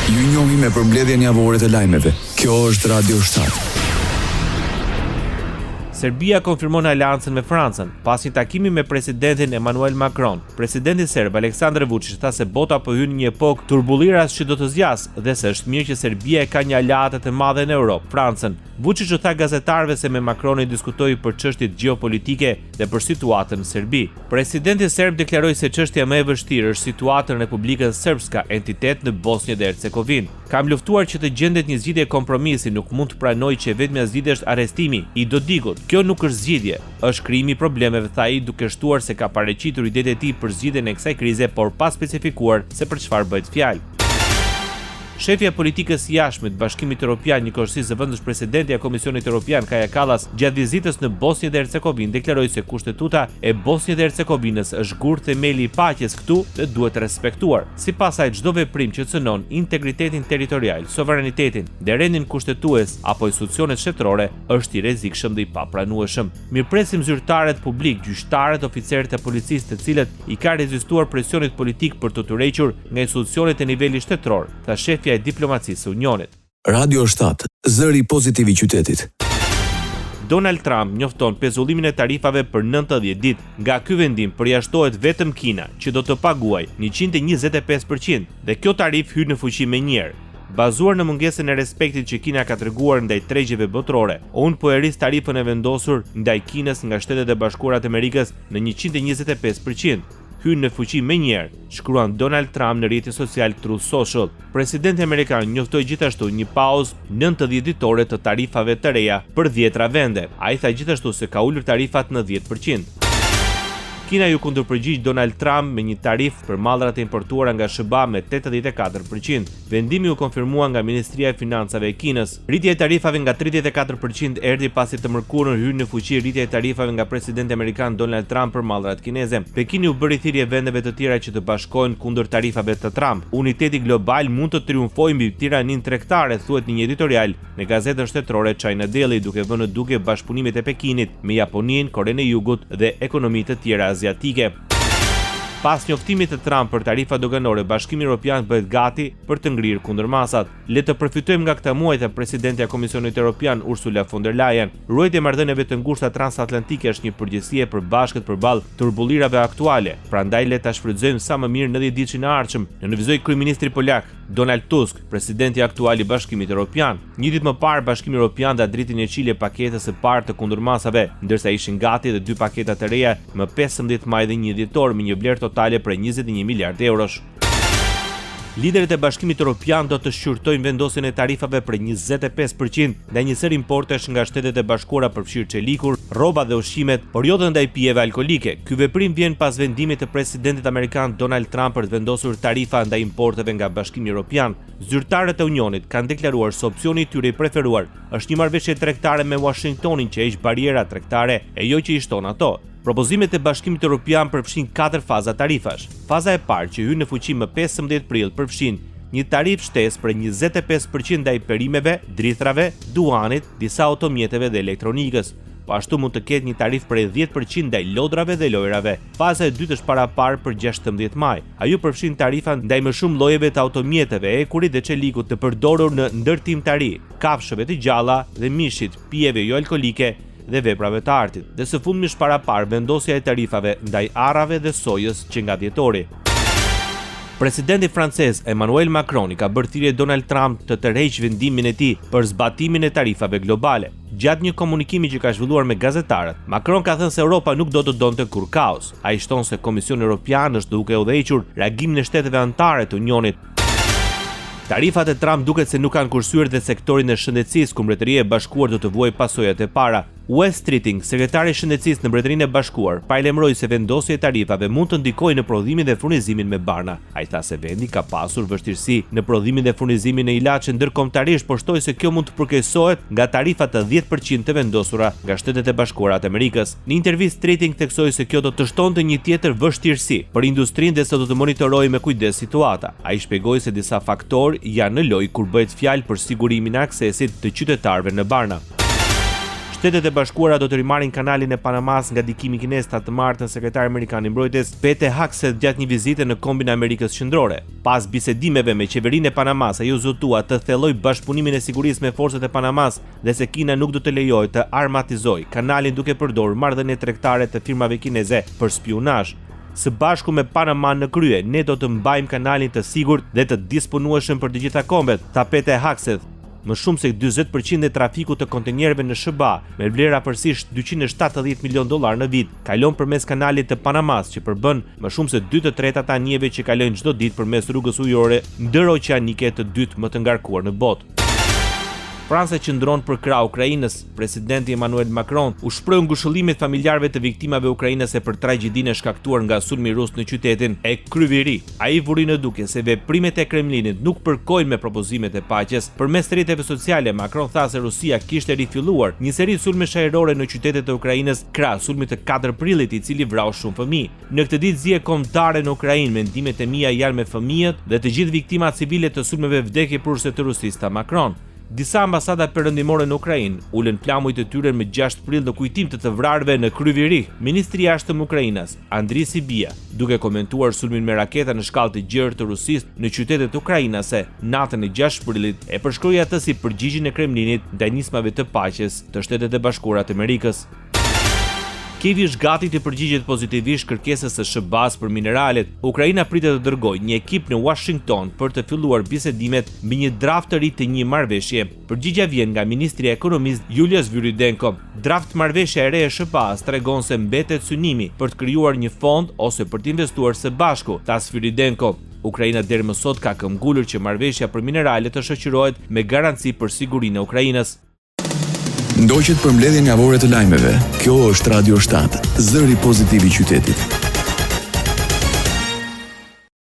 Ju njohim me përmbledhjen javore të lajmeve. Kjo është Radio 7. Serbia konfirmon aleancën me Francën pas një takimi me presidentin Emmanuel Macron. Presidenti serb Aleksandar Vučić tha se bota po hyn një epokë turbullirash që do të zgjasë dhe se është mirë që Serbia ka një aleate të madhe në Europë, Francën. Vučić u tha gazetarëve se me Macronin diskutoi për çështjet gjeopolitike dhe për situatën në Serbi. Presidenti serb deklaroi se çështja më e vështirë është situata në Republikën Srpska, entitet në Bosnjë dhe Hercegovinë. Kam luftuar që të gjendet një zgjidhje kompromisi, nuk mund të pranoj që vetmja zgjidhje është arrestimi i Dodigut. Kjo nuk është zgjidhje, është krijimi i problemeve, tha ai, duke shtuar se ka paraqitur idetë e tij për zgjidhjen e kësaj krize, por pa specifikuar se për çfarë bëhet fjalë. Shefja politikës jashtme të Bashkimit Evropian, njëkohësisht zëvendës presidenti i Komisionit Evropian Kaja Kallas, gjatë vizitës në Bosnjë dhe Hercegovinë deklaroi se kushtetuta e Bosnjë dhe Hercegovinës është gur themeli i paqes këtu dhe duhet respektuar. Sipas saj, çdo veprim që cënon integritetin territorial, sovranitetin dhe rendin kushtetues apo institucionet shtetërore është i rrezikshëm dhe i papranueshëm. Mirpresim zyrtarët publik, gjyqtarët, oficerët e policisë, të cilët i ka rezistuar presionit politik për të tërhequr nga institucionet e nivelit shtetëror, tha shefja e diplomacisë së Unionit. Radio 7, zëri pozitiv i qytetit. Donald Trump njofton pezullimin e tarifave për 90 ditë. Nga ky vendim përjashtohet vetëm Kina, që do të paguajë 125% dhe kjo tarif hyn në fuqi menjëherë. Bazuar në mungesën e respektit që Kina ka treguar ndaj tregjeve botërore, unë po e rris tarifën e vendosur ndaj Kinës nga Shtetet e Bashkuara të Amerikës në 125%. Hyn në fuqi menjëherë, shkruan Donald Trump në rrjetin social Truth Social. Presidenti amerikan njoftoi gjithashtu një pauzë 90 ditore të tarifave të reja për 10 vende. Ai tha gjithashtu se ka ulur tarifat në 10%. Kina ju kundërpërgjigj Donald Trump me një tarif për mallrat e importuara nga SBA me 84%. Vendimi u konfirmua nga Ministria e Financave e Kinës. Rritja e tarifave nga 34% erdhi pasi të mërkurën hyn në fuqi rritja e tarifave nga presidenti amerikan Donald Trump për mallrat kineze. Pekini u bëri thirrje vendeve të tjera që të bashkohen kundër tarifave të Trump. Uniteti global mund të triumfojë mbi tiraninë tregtare, thuhet në një editorial në gazetën shtetërore China Daily, duke vënë në duke bashkëpunimet e Pekinit me Japoninë, Korenë e Jugut dhe ekonomitë të tjera aziatike. Pas njoftimit të Trump për tarifa doganore, Bashkimi Evropian bëhet gati për të ngrirë kundërmasat. Le të përfitojmë nga këtë muaj, tha presidentja e Komisionit Evropian Ursula von der Leyen. Ruajtja e marrëdhënieve të ngushta transatlantike është një përgjegjësi e përbashkët përballë turbullirave aktuale. Prandaj le ta shfrytëzojmë sa më mirë 90 ditën e ardhshëm, nënvizoi kryeministri polak Donald Tusk, presidenti aktual i Bashkimit Evropian. Një ditë më parë, Bashkimi Evropian dha dritën e çile paketës së parë të kundërmasave, ndërsa ishin gati edhe 2 paketa të reja më 15 maj dhe 1 dhjetor me një vlerë totale për 21 miliard eurosh. Liderët e Bashkimit Evropian do të shqyrtojnë vendosjen e tarifave për 25% ndaj një seri importesh nga Shtetet e Bashkuara përfshirë çelikur, rroba dhe ushqimet, por jo ndaj pijeve alkolike. Ky veprim vjen pas vendimit të presidentit amerikan Donald Trump për të vendosur tarifa ndaj importeve nga Bashkimi Evropian. Zyrtarët e Unionit kanë deklaruar se opsioni i tyre i preferuar është një marrëveshje tregtare me Washingtonin që heq bariera tregtare e jo që i shton ato. Propozimet e Bashkimit Evropian përfshin 4 faza tarifash. Faza e parë, që hyn në fuqi më 15 prill, përfshin një tarif shtesë për 25% ndaj perimeve, drithrave, duanit, disa automjeteve dhe elektronikës. Po ashtu mund të ketë një tarif për 10% ndaj lodrave dhe lojrave. Faza e dytë është paraparë për 16 maj. Ajo përfshin tarifa ndaj më shumë llojeve të automjeteve, ekurit dhe çelikut të përdorur në ndërtimtari, kafshëve të gjalla dhe mishit, pijeve jo alkolike dhe veprave të artit. Dhe së fundmi është paraparë vendosja e tarifave ndaj arrave dhe sojës që nga dhjetori. Presidenti francez Emmanuel Macron ka bërë thirrje Donald Trump të tërheqë vendimin e tij për zbatimin e tarifave globale. Gjatë një komunikimi që ka zhvilluar me gazetarët, Macron ka thënë se Europa nuk do të donte kur kaos. Ai shton se Komisioni Evropian është duke udhëhequr reagimin e shteteve anëtare të Unionit. Tarifat e Trump duket se nuk kanë kursyer dhe sektorin e shëndetësisë, ku Mbretëria e Bashkuar do të vuajë pasojat e para. Wes Streeting, sekretari i shëndetësisë në Mbretërinë e Bashkuar, paralajmëroi se vendosja e tarifave mund të ndikojë në prodhimin dhe furnizimin me barna. Ai tha se vendi ka pasur vështirësi në prodhimin dhe furnizimin e ilaçe ndërkombëtarisht, por shtoi se kjo mund të përkeqësohet nga tarifat të 10% të vendosura nga Shtetet e Bashkuara të Amerikës. Në intervistë, Streeting theksoi se kjo do të shtonte një tjetër vështirësi për industrinë dhe se do të monitorojë me kujdes situata. Ai shpjegoi se disa faktorë janë në lojë kur bëhet fjalë për sigurimin e aksesit të qytetarëve në barna. Shtetet e Bashkuara do të rimarrin kanalin e Panamas nga dikimi kinez të martën sekretari amerikan i mbrojtjes Pete Hegseth gjatë një vizite në kombin e Amerikës Qendrore. Pas bisedimeve me qeverinë e Panamas, ajo zotua të thelloj bashkëpunimin e sigurisë me forcat e Panamas dhe se Kina nuk do të lejojë të armatizojë kanalin duke përdorur marrëdhënie tregtare të firmave kineze për spionazh. Së bashku me Panama në krye, ne do të mbajmë kanalin të sigurt dhe të disponueshëm për të gjitha kombet, tha Pete Hegseth. Më shumë se 40% e trafikut të kontenjerëve në SBA, me vlera përësisht $270 milion në vit, kalon përmes kanalit të Panamas, që përbën më shumë se 2/3 të anijeve që kalojnë çdo ditë përmes rrugës ujore ndëroqeanike të dytë më të ngarkuar në botë. Franca qëndron për krah Ukrainës. Presidenti Emmanuel Macron u shpreh ngushëllimit familjarëve të viktimave ukrainase për tragjedinë e shkaktuar nga sulmi rus në qytetin e Kryvyi. Ai vuri në duke se veprimet e Kremlinit nuk përkojnë me propozimet e paqes. Përmes rrjeteve sociale, Macron tha se Rusia kishte rifilluar një seri sulmesh ajrore në qytetet e Ukrainës krah sulmit të 4 prillit, i cili vrau shumë fëmijë. Në këtë ditë zije kombëtare në Ukrainë, mendimet e mia janë me fëmijët dhe të gjithë viktimat civile të sulmeve vdekjeprurse të Rusisë, tha Macron. Disa ambasada perëndimore në Ukrainë ulën flamujt e tyre me 6 prill në kujtim të vrarëve në Kryvyi. Ministri i jashtëm Ukrainas, Andriy Sybiha, duke komentuar sulmin me raketa në shkallë të gjerë të Rusisë në qytetet ukrainase natën e 6 prillit, e përshkroi atë si përgjigjen e Kremlinit ndaj nismave të paqes të Shtetet e Bashkuara të Amerikës. Kievi është gati të përgjigjet pozitivisht kërkesës së SBA-s për mineralet. Ukraina pritet të dërgojë një ekip në Washington për të filluar bisedimet mbi një draft të ri të një marrëveshje. Përgjigjja vjen nga ministri i ekonomisë Julius Vyrydenko. Draft marrëveshja e re e SBA-s tregon se mbetet synimi për të krijuar një fond ose për të investuar së bashku, tha Vyrydenko. Ukraina deri më sot ka këmbgulur që marrëveshja për mineralet të shoqërohet me garanci për sigurinë e Ukrainës. Ndoqet për mbledhjen javore të lajmeve. Kjo është Radio 7, zëri pozitiv i qytetit.